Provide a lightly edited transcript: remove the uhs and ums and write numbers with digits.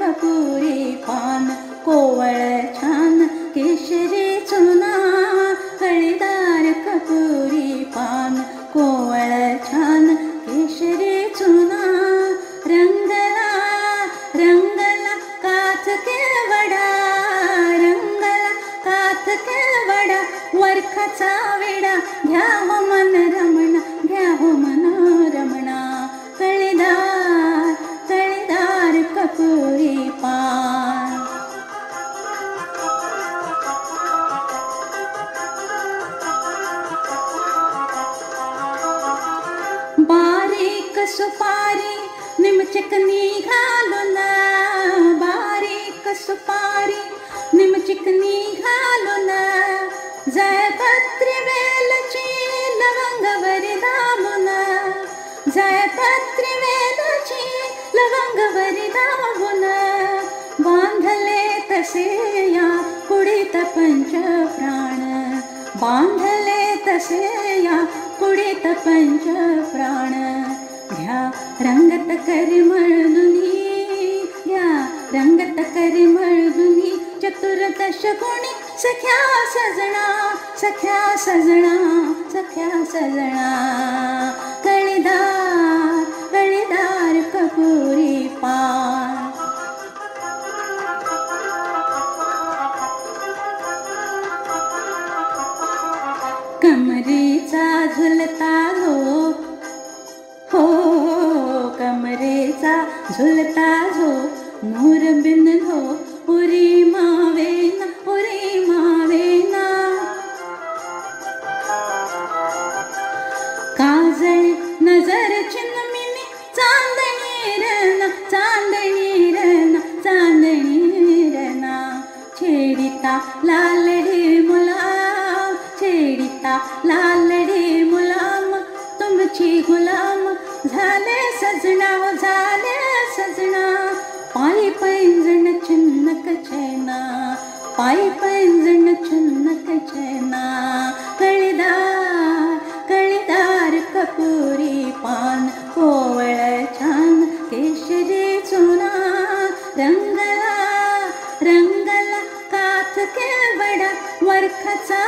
कपुरी पान कोवळ छान केशरी चुना कळीदार कपुरी पान कोवळ छान केशरी चुना रंगला रंगला काथ केवडा रंगला काथ केवडा वरखाचा वेडा घ्या हो मन रमणा घ्या हो मन रमणा कळीदार कळीदार कपुरी पान बारीक सुपारी निमचिकनी घालून बारीक सुपारी निमचिकनी घालून जयपत्री वेलची लवंगवरी दाबून जयपत्री वेलची लवंगवरी दाबून बांधले तसे या कुडीत पंच प्राण बांधले तसे या कुडीत पंच प्राण घ्या रंगत करी मळदुनी घ्या रंगत करी मळदुनी चतुर्दश गुणी सख्या सजना सख्या सजना सख्या सजना कळीदार कळीदार कपुरी पान कमरेचा झुलता झोप हो कमरेचा झुलता झोप मोर बिन धो उरी मावेना उरी मावेना काजळ नजर चिन्मिनी चांदणी रना चांदणी रना चांदणी रना छेडिता लालडी मुलाम छेडिता लालडी मुलाम तुमची गुलाम झाले सजना हो झाले सजना पायी पैंजण चुन्नक चैना पायी पैंजण चुन्नक चैना कळीदार कळीदार कपुरी पान कोवळ छान केशरी चुना रंगला रंगला काथ केवडा वरखाचा